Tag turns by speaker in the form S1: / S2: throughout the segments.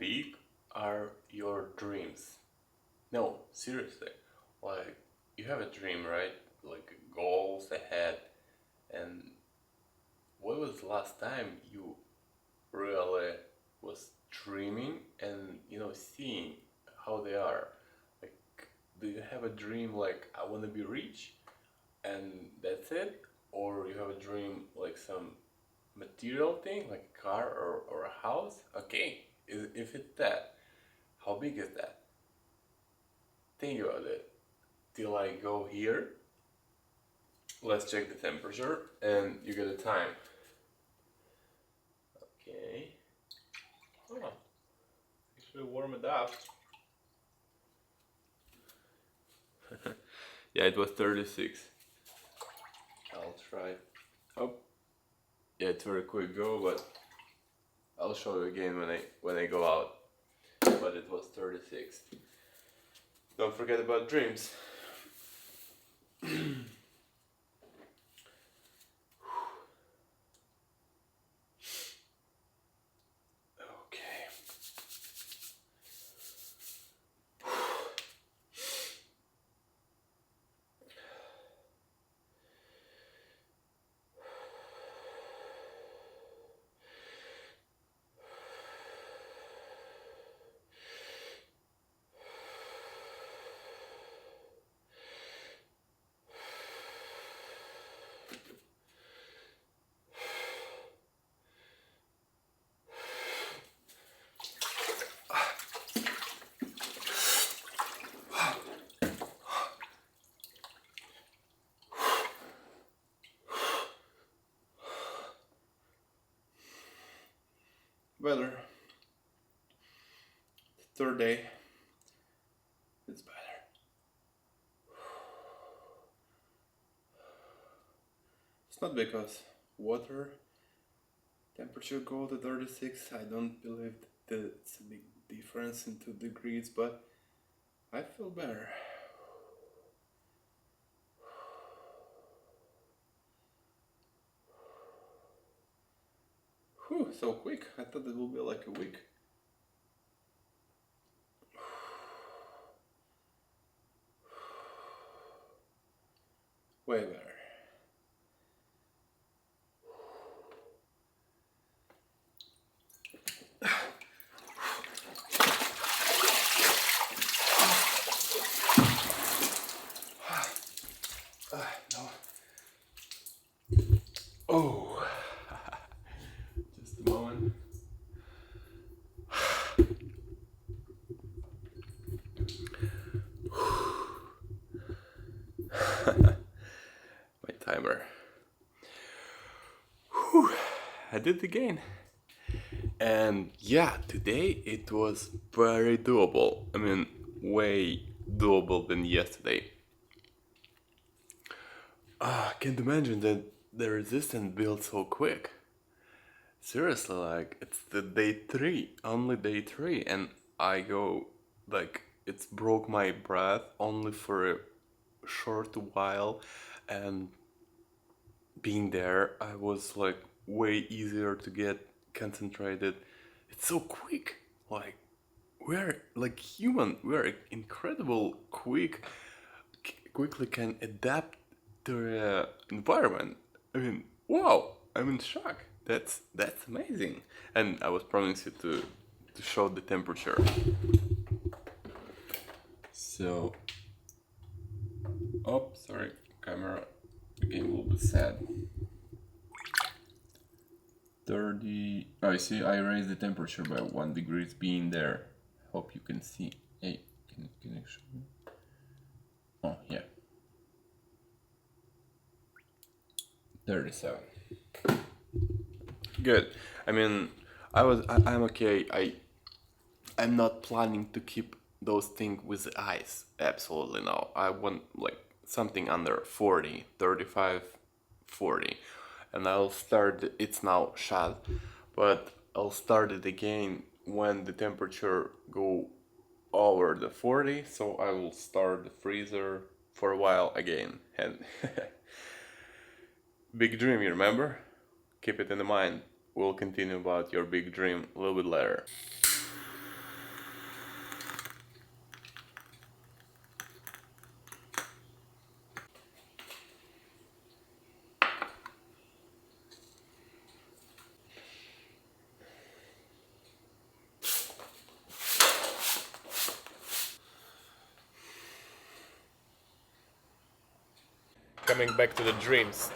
S1: big are your dreams? No, seriously. Like, you have a dream, right? Like, goals ahead. And when was the last time you really was dreaming and, seeing how they are? Like, do you have a dream like, I want to be rich and that's it? Or you have a dream like some material thing, like a car or a house? Okay, if it's that, how big is that? Think about it. Till I go here, let's check the temperature and you get a time. Okay. Oh, actually warm it up. Yeah, it was 36. I'll try. Oh, yeah, it's very quick go, but I'll show you again when I go out. But it was 36. Don't forget about dreams. Okay. Better. Third day. It's better. It's not because water temperature go to 36. I don't believe that it's a big difference in 2 degrees, but I feel better. Whew, so quick. I thought it would be like a week. Way better. No. Oh, just a moment. My timer. Whew. I did it again. And yeah, today it was very doable. I mean, way doable than yesterday. Can't imagine that the resistance built so quick. Seriously, like, it's the day 3, only day 3, and I go, like, it's broke my breath only for a short while, and being there, I was, like, way easier to get concentrated. It's so quick, like, we're, like, human, we're incredible quickly can adapt to the environment. I mean, wow! I'm in shock. That's amazing. And I was promising you to show the temperature. So, oh, sorry, camera again a little bit sad. 30. Oh, I see. I raised the temperature by 1 degree. It's being there. Hope you can see. Hey, can actually. Oh yeah. 37. Good. I mean, I'm okay. I'm not planning to keep those things with the ice. Absolutely no. I want like something under 40, 35, 40. And I'll start, it's now shut, but I'll start it again when the temperature go over the 40. So I will start the freezer for a while again. And big dream, you remember? Keep it in mind. We'll continue about your big dream a little bit later. coming back to the dreams.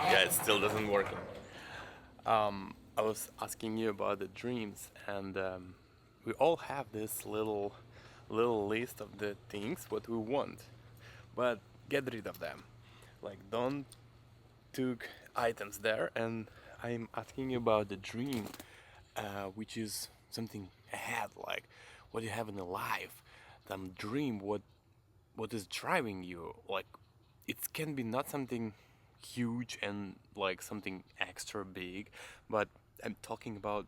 S1: Yeah, it still doesn't work. I was asking you about the dreams, and we all have this little list of the things what we want, but get rid of them. Like, don't took items there, and I'm asking you about the dream, which is something ahead, like what you have in your life, some dream, what is driving you. Like, it can be not something huge and like something extra big, but I'm talking about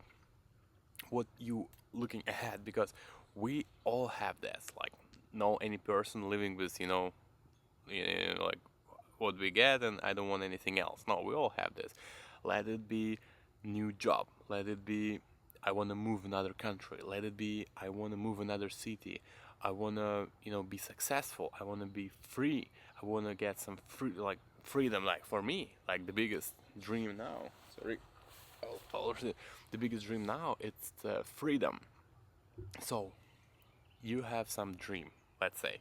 S1: what you looking ahead, because we all have this. Like, no any person living with like what we get and I don't want anything else. No, we all have this. Let it be new job, let it be I want to move another country, let it be I want to move another city, I want to be successful, I want to be free, I want to get some free, like freedom. Like for me, like the biggest dream now, sorry, the biggest dream now, it's freedom. So you have some dream, let's say.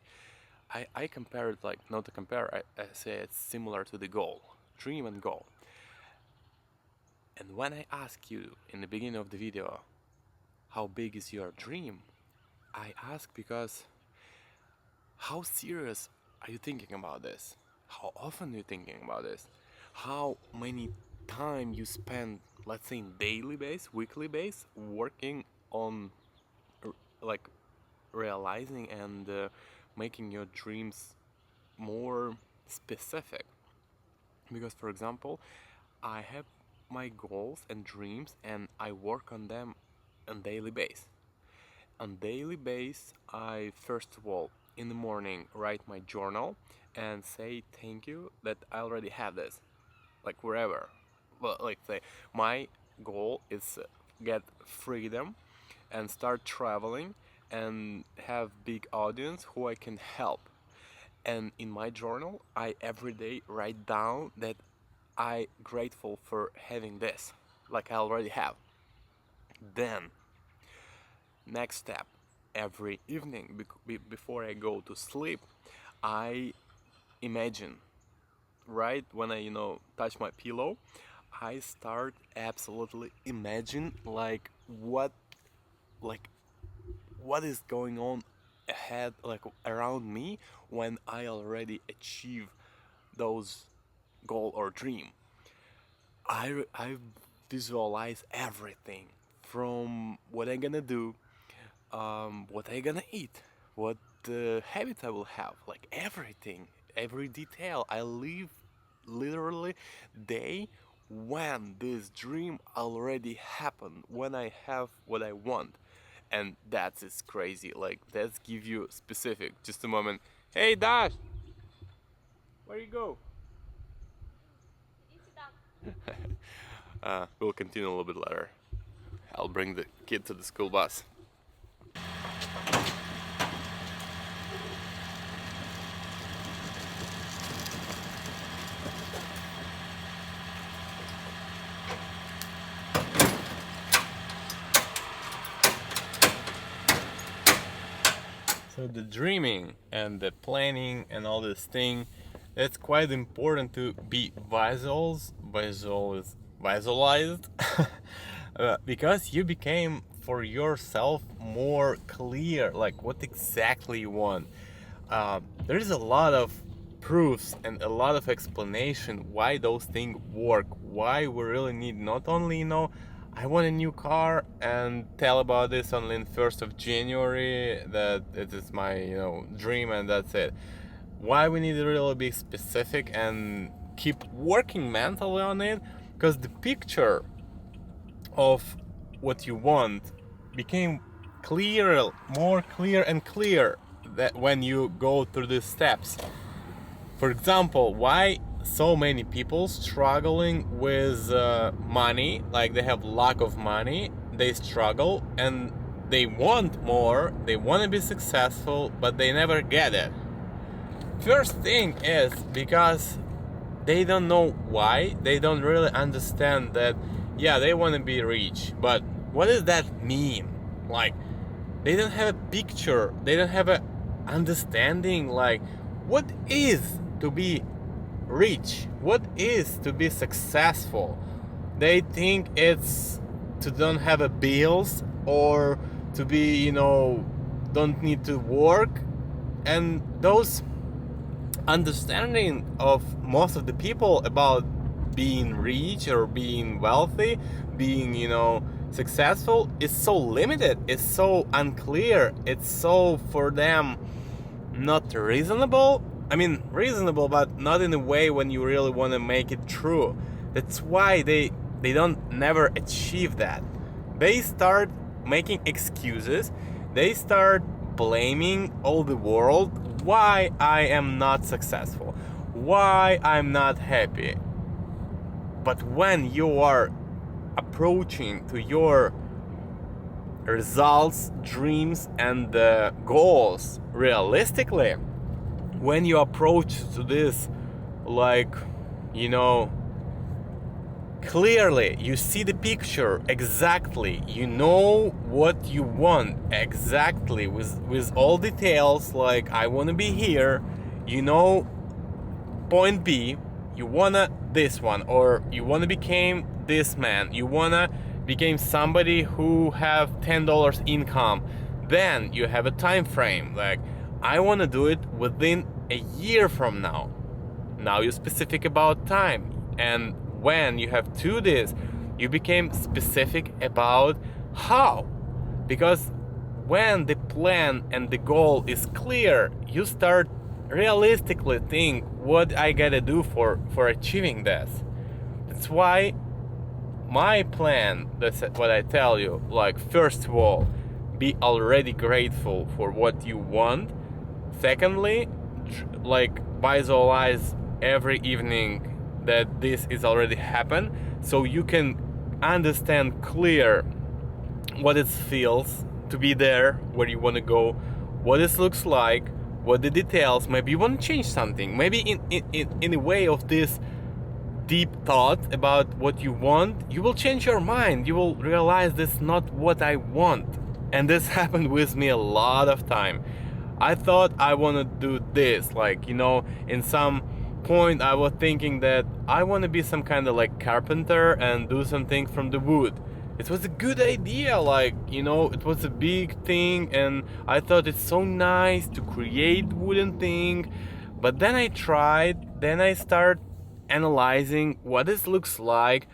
S1: I compare it, like, not to compare, I say it's similar to the goal, dream and goal. And when I ask you in the beginning of the video, how big is your dream? I ask because how serious are you thinking about this? How often are you thinking about this? How many time you spend, let's say, in daily base, weekly base, working on like realizing and making your dreams more specific. Because, for example, I have my goals and dreams and I work on them on daily base. On daily base, I first of all in the morning write my journal and say thank you that I already have this, like wherever. Well, like say my goal is get freedom and start traveling and have big audience who I can help. And in my journal, I every day write down that I grateful for having this, like I already have. Then, next step, every evening before I go to sleep, I imagine, right when I touch my pillow, I start absolutely imagine like what is going on ahead, like around me, when I already achieve those goal or dream. I visualize everything from what I'm gonna do, what I'm gonna eat, what habits I will have, like everything, every detail. I live literally day when this dream already happened, when I have what I want. And that's is crazy. Like, let's give you specific. Just a moment. Hey Dash, where you go? We'll continue a little bit later. I'll bring the kid to the school bus. So the dreaming and the planning and all this thing, it's quite important to be visualized because you became for yourself more clear, like what exactly you want. There is a lot of proofs and a lot of explanation why those things work, why we really need not only I want a new car and tell about this only in 1st of January that it is my dream and that's it. Why we need to really be specific and keep working mentally on it, because the picture of what you want became clearer, more clear and clear that when you go through these steps. For example, why so many people struggling with money, like they have lack of money, they struggle and they want more, they want to be successful, but they never get it. First thing is because they don't know why, they don't really understand that, yeah, they want to be rich, but what does that mean? Like, they don't have a picture, they don't have a understanding, like what is to be rich? What is to be successful? They think it's to don't have a bills, or to be, don't need to work. And those understanding of most of the people about being rich or being wealthy, being, successful, is so limited, it's so unclear, it's so, for them, not reasonable. I mean, reasonable, but not in a way when you really want to make it true. That's why they don't never achieve that. They start making excuses. They start blaming all the world why I am not successful, why I'm not happy. But when you are approaching to your results, dreams, and goals realistically, when you approach to this, like, clearly, you see the picture exactly, you know what you want exactly, with all details, like, I want to be here, point B, you wanna this one, or you wanna become this man, you wanna become somebody who have $10 income, then you have a time frame, like, I wanna do it within a year from now. Now you're specific about time, and when you have to do this, you became specific about how, because when the plan and the goal is clear, you start realistically think what I gotta do for achieving this. That's why my plan, that's what I tell you, like, first of all, be already grateful for what you want. Secondly, like, visualize every evening that this is already happened, so you can understand clear what it feels to be there, where you want to go, what it looks like, what the details. Maybe you want to change something. Maybe in a way of this deep thought about what you want, you will change your mind. You will realize this is not what I want. And this happened with me a lot of time. I thought I want to do this, like, in some point I was thinking that I want to be some kind of like carpenter and do something from the wood. It was a good idea, like, it was a big thing, and I thought it's so nice to create wooden thing. But then I tried, then I start analyzing what this looks like,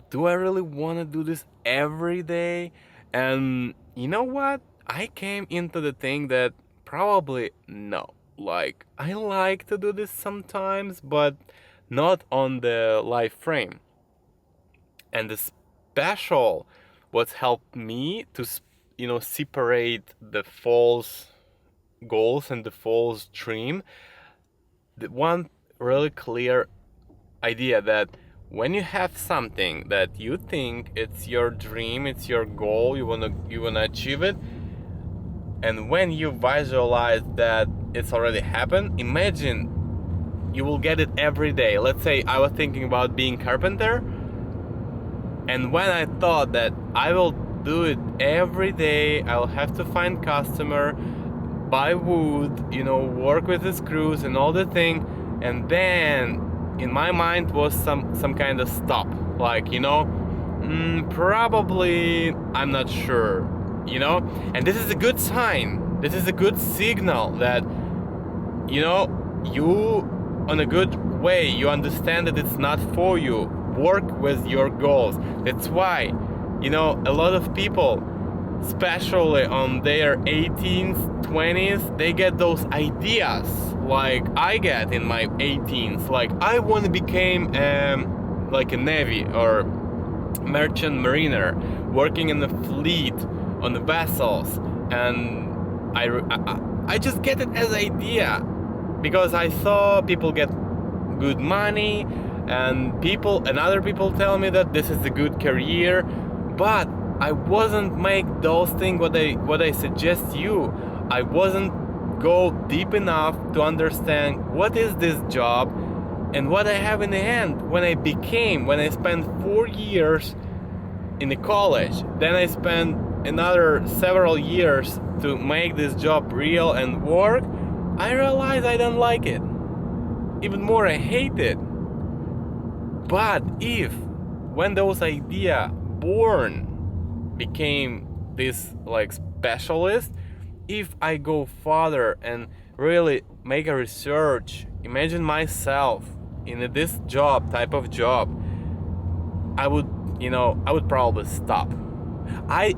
S1: do I really want to do this every day? And you know what? I came into the thing that probably no. Like, I like to do this sometimes, but not on the live frame. And the special what helped me to, separate the false goals and the false dream, the one really clear idea that when you have something that you think it's your dream, it's your goal, you wanna achieve it, and when you visualize that it's already happened, imagine you will get it every day. Let's say I was thinking about being carpenter, and when I thought that I will do it every day, I'll have to find customer, buy wood, work with the screws and all the thing, and then in my mind was some kind of stop, like, probably I'm not sure, and this is a good sign, this is a good signal that you on a good way, you understand that it's not for you. Work with your goals. That's why a lot of people, especially on their 18s, 20s, they get those ideas like I get in my 18s, like I want to become like a navy or merchant mariner, working in the fleet on the vessels, and I just get it as idea because I saw people get good money, and other people tell me that this is a good career, but I wasn't make those things what I suggest you. I wasn't go deep enough to understand what is this job and what I have in the end. When I spent 4 years in the college, then I spent another several years to make this job real and work, I realize I don't like it. Even more, I hate it. But if, when those idea born became this like specialist, if I go further and really make a research, imagine myself in this job, type of job, I would, I would probably stop. I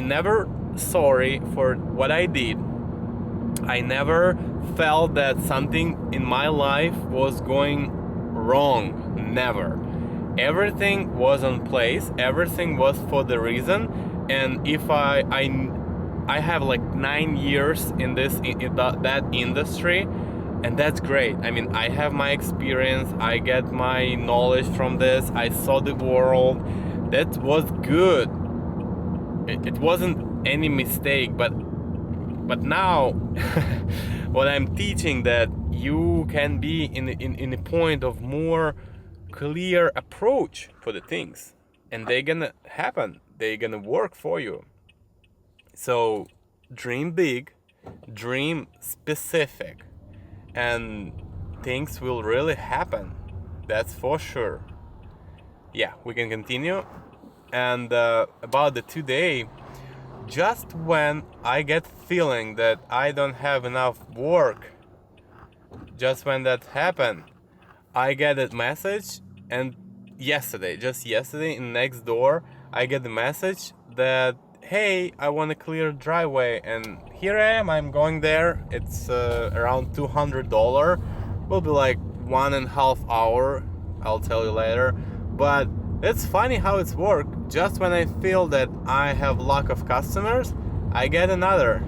S1: never sorry for what I did. I never felt that something in my life was going wrong. Never. Everything was on place. Everything was for the reason. And if I have like 9 years in that industry, and that's great. I mean, I have my experience. I get my knowledge from this. I saw the world. That was good. It wasn't any mistake, but now what I'm teaching, that you can be in a point of more clear approach for the things, and they're gonna happen, they're gonna work for you. So dream big, dream specific, and things will really happen, that's for sure. Yeah, we can continue. And about the today, just when I get feeling that I don't have enough work, just when that happened, I get a message. And just yesterday in next door, I get the message that, hey, I want to clear driveway, and here I am, I'm going there. It's around $200, will be like 1.5 hour, I'll tell you later. But it's funny how it's worked. Just when I feel that I have lack of customers, I get another.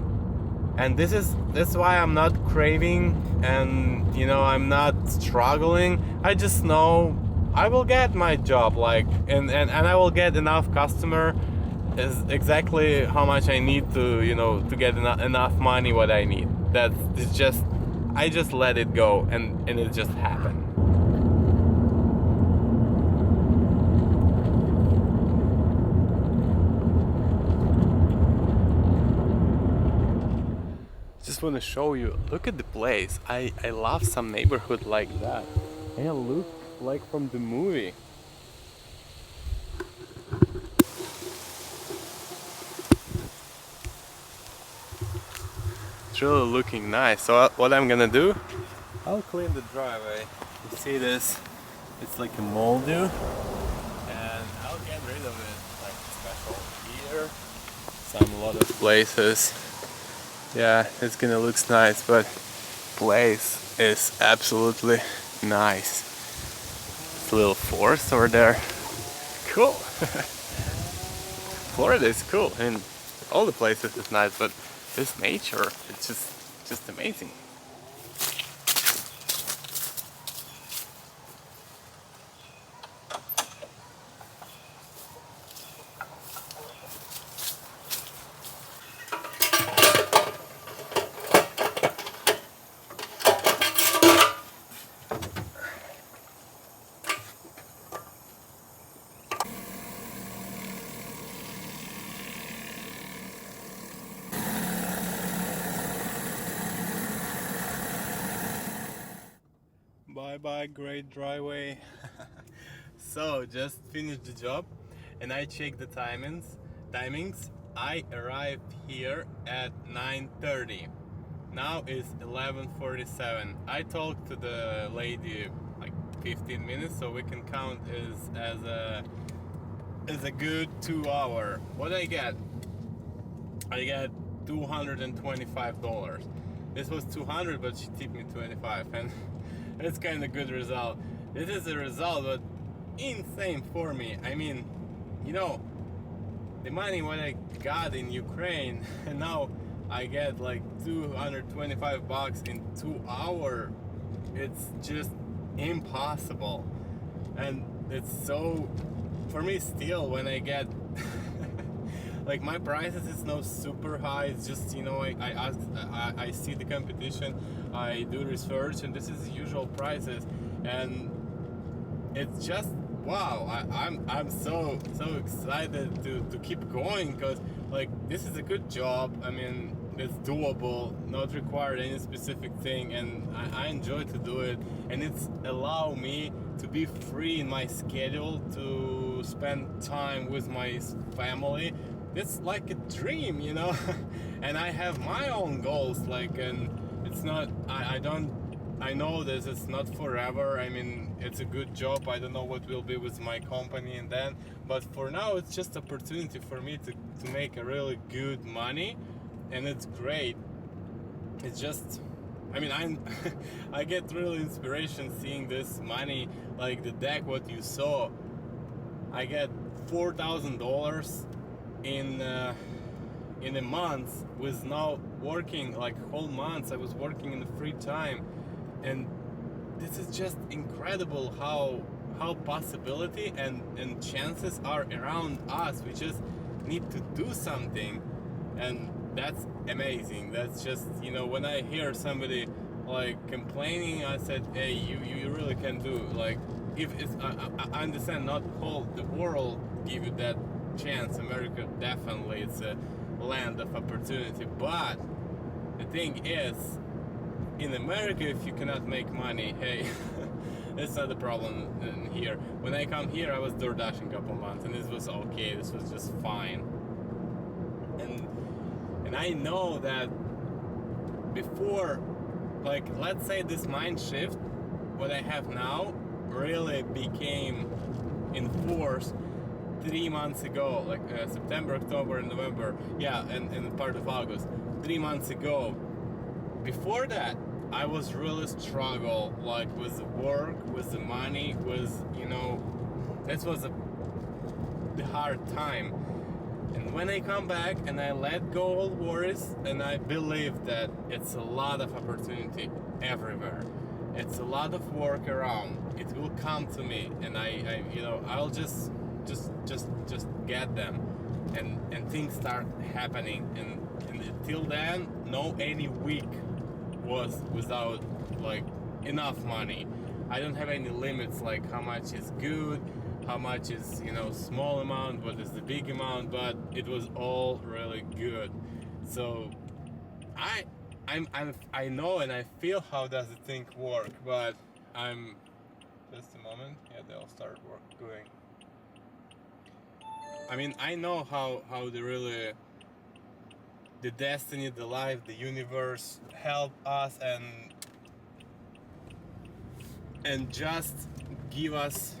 S1: And this is why I'm not craving, and I'm not struggling. I just know I will get my job, like, and I will get enough customer, is exactly how much I need to to get enough money what I need. It's just, I just let it go, and it just happened. Just want to show you, look at the place. I love some neighborhood like that. And it looks like from the movie. It's really looking nice. So what I'm gonna do, I'll clean the driveway. You see this? It's like a moldy, and I'll get rid of it, like special here. A lot of places. Yeah, it's gonna look nice, but place is absolutely nice. It's a little forest over there. Cool. Florida is cool, and all the places is nice, but this nature, it's just amazing. Bye bye, great driveway. So just finished the job, and I checked the timings. I arrived here at 9:30. Now it's 11:47. I talked to the lady like 15 minutes, so we can count as a good 2 hour. What I get $225. This was 200, but she tipped me 25, and it's kind of good result. This is a result, but insane for me. I mean, the money what I got in Ukraine, and now I get like $225 in 2 hours. It's just impossible, and it's so, for me still, when I get like my prices is no super high. It's just I see the competition, I do research, and this is the usual prices, and it's just
S2: wow, I'm so excited to keep going, because like this is a good job. I mean, it's doable, not required any specific thing, and I enjoy to do it, and it's allow me to be free in my schedule, to spend time with my family. It's like a dream, you know. And I have my own goals, like, and it's not, I don't, I know this it's not forever. I mean, it's a good job. I don't know what will be with my company and then, but for now it's just opportunity for me to make a really good money, and it's great. It's just, I mean, I get really inspiration seeing this money, like the deck what you saw. I get $4,000 in a month with now working, like whole months I was working in the free time. And this is just incredible how possibility and chances are around us. We just need to do something, and that's amazing. That's just, you know, when I hear somebody like complaining, I said, hey, you really can do, like, if it's I understand not whole the world give you that chance. America definitely, it's a land of opportunity, but the thing is, in America, if you cannot make money, hey, that's not the problem in here. When I come here, I was door dashing a couple months, and this was okay. This was just fine. And I know that before, like, let's say this mind shift, what I have now, really became in force 3 months ago, like September, October, and November. Yeah, and part of August. 3 months ago. Before that, I was really struggle, like with the work, with the money, with, you know, that was the hard time. And when I come back and I let go all worries, and I believe that it's a lot of opportunity everywhere. It's a lot of work around. It will come to me, and I you know, I'll just get them, and things start happening. And till then, no any week was without like enough money. I don't have any limits, like how much is good, how much is, you know, small amount, what is the big amount, but it was all really good. So I know and I feel how does the thing work, but I'm just a moment. Yeah, they'll start going. I mean, I know how the really the destiny, the life, the universe help us and just give us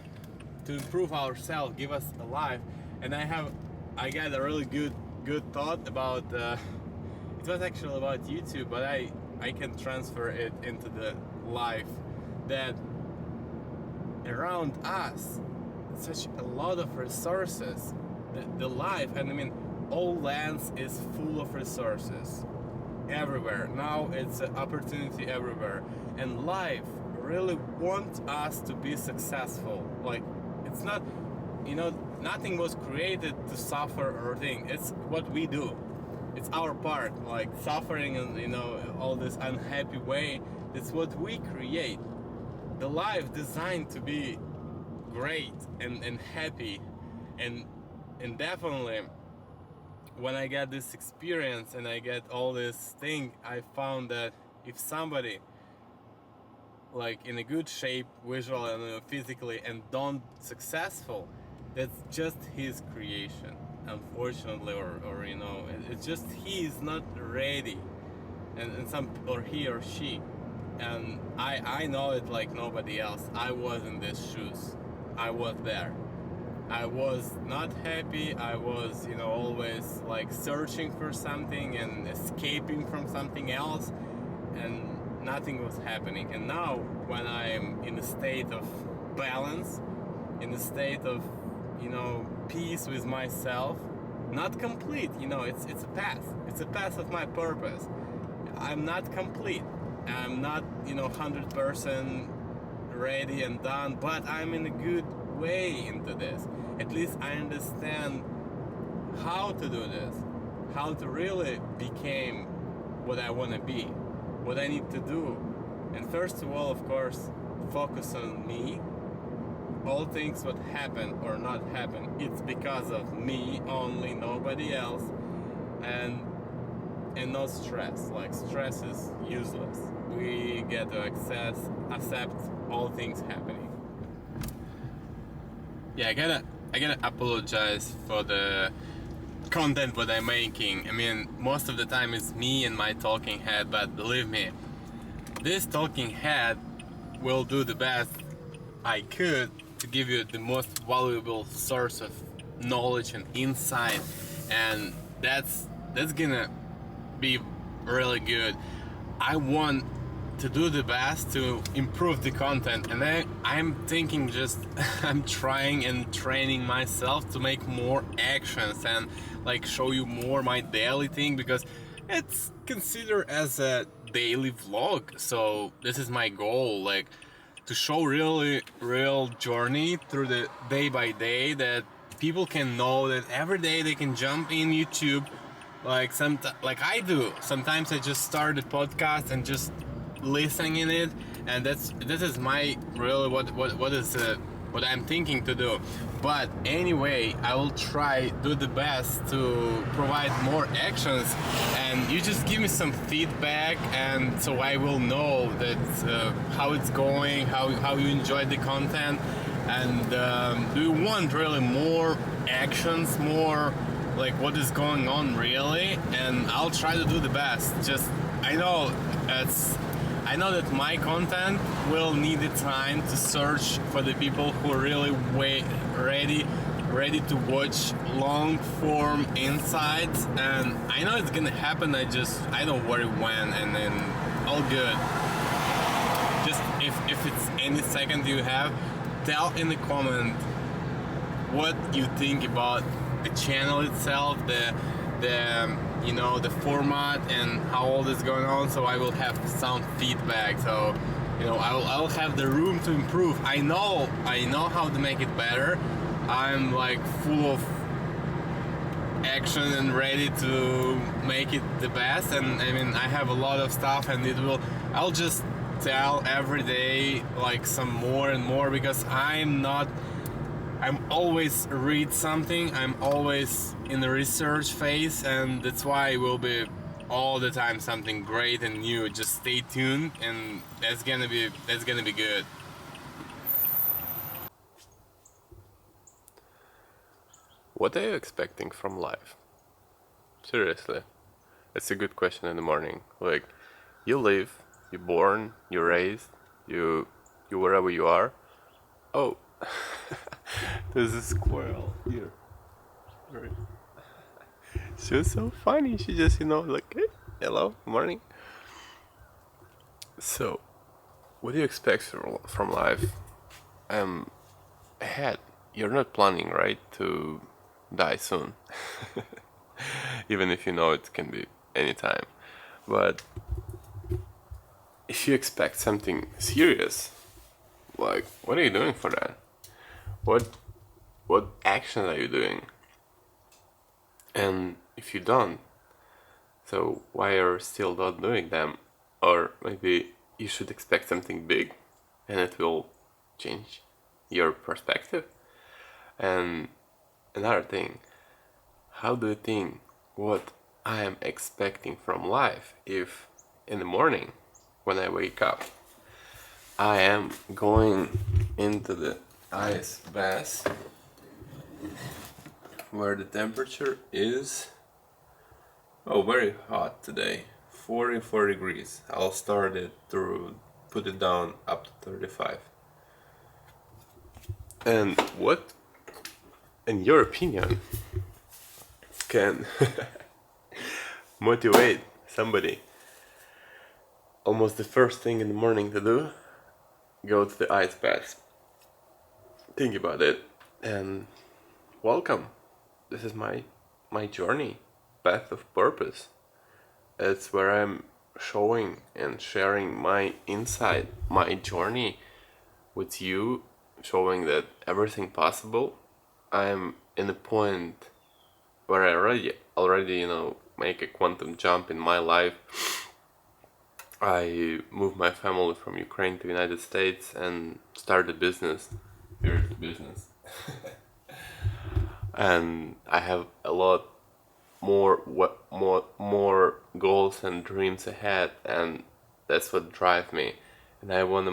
S2: to improve ourselves, give us a life. And I got a really good thought about it was actually about YouTube, but I can transfer it into the life, that around us such a lot of resources, the life, and I mean all lands is full of resources everywhere. Now it's an opportunity everywhere, and life really wants us to be successful. Like, it's not, you know, nothing was created to suffer or thing. It's what we do. It's our part, like suffering and, you know, all this unhappy way. It's what we create. The life designed to be great and happy, and definitely when I got this experience and I get all this thing, I found that if somebody like in a good shape, visual and physically, and don't successful, that's just his creation, unfortunately, or you know, it's just he is not ready, and some, or he or she, and I know it like nobody else. I was in these shoes. I was there. I was not happy. I was, you know, always like searching for something and escaping from something else, and nothing was happening. And now when I am in a state of balance, in a state of, you know, peace with myself, not complete, you know, it's a path. It's a path of my purpose. I'm not complete. I'm not, you know, 100% ready and done, but I'm in a good way into this. At least I understand how to do this, how to really become what I want to be, what I need to do. And first of all, of course, focus on me, all things what happen or not happen, it's because of me only, nobody else, and no stress. Like stress is useless. We get to accept all things happening. Yeah, I gotta apologize for the content what I'm making. I mean, most of the time it's me and my talking head, but believe me, this talking head will do the best I could to give you the most valuable source of knowledge and insight, and that's gonna be really good. I want to do the best to improve the content, and I'm thinking just I'm trying and training myself to make more actions and like show you more my daily thing, because it's considered as a daily vlog. So this is my goal, like to show really real journey through the day by day, that people can know that every day they can jump in YouTube like I do. Sometimes I just start a podcast and just listen in it, and this is my really what I'm thinking to do. But anyway, I will try do the best to provide more actions, and you just give me some feedback, and so I will know that how it's going, how you enjoyed the content, and do you want really more actions, more like what is going on really, and I'll try to do the best. Just I know that my content will need the time to search for the people who are really ready to watch long form insights, and I know it's gonna happen. I don't worry when, and then all good. Just if it's any second you have, tell in the comment what you think about the channel itself, the format and how all this is going on, so I will have some feedback, so I'll have the room to improve. I know how to make it better. I'm like full of action and ready to make it the best, and I mean I have a lot of stuff, and I'll just tell every day like some more and more, because I'm always read something, I'm always in the research phase, and that's why it will be all the time something great and new. Just stay tuned, and that's gonna be good.
S1: What are you expecting from life? Seriously, it's a good question in the morning. Like, you live, you're born, you're raised, you wherever you are. Oh, there's a squirrel here. Right. She was so funny. She just, like, hey, hello, morning. So, what do you expect from life? Ahead, you're not planning, right, to die soon. Even if you know it can be anytime. But if you expect something serious, like, what are you doing for that? What action are you doing? And if you don't, so why are you still not doing them? Or maybe you should expect something big, and it will change your perspective. And another thing, how do you think what I am expecting from life if in the morning when I wake up I am going into the ice bath where the temperature is very hot today, 44 degrees. I'll start it to put it down up to 35. And what, in your opinion, can motivate somebody almost the first thing in the morning to do? Go to the ice bath. Think about it, and welcome. This is my journey, path of purpose. It's where I'm showing and sharing my insight, my journey with you, showing that everything possible. I'm in a point where I already make a quantum jump in my life. I moved my family from Ukraine to the United States and started a business Here's the business. And I have a lot more goals and dreams ahead, and that's what drive me. And I want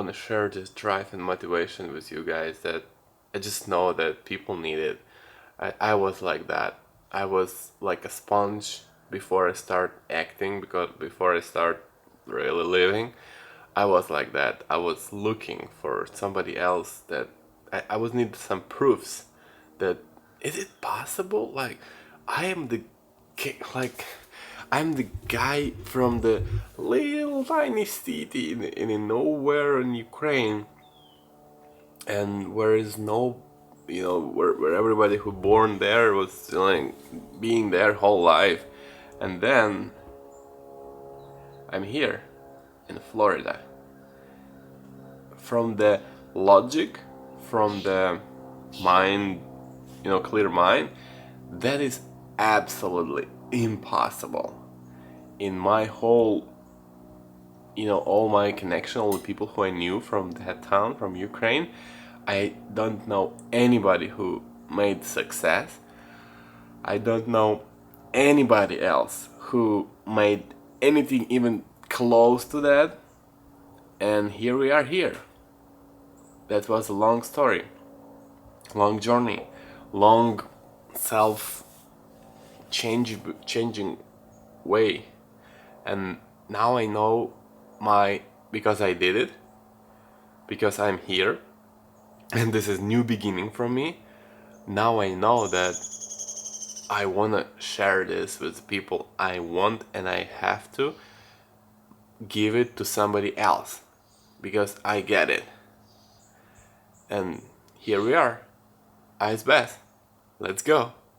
S1: to share this drive and motivation with you guys, that I just know that people need it. I was like that. I was like a sponge before I start acting, because before I start really living, I was like that. I was looking for somebody else, that I was need some proofs that is it possible? Like I am the like I'm the guy from the little tiny city in nowhere in Ukraine, and where is no, where everybody who born there was like being their whole life, and then I'm here in Florida. From the logic, from the mind, clear mind, that is absolutely impossible. In my whole, all my connection, all the people who I knew from that town, from Ukraine, I don't know anybody who made success. I don't know anybody else who made anything even close to that. And here we are here. That was a long story, long journey, long self changing way. And now I know because I did it, because I'm here, and this is new beginning for me. Now I know that I want to share this with people I want, and I have to give it to somebody else because I get it. And here we are. Ice bath. Let's go.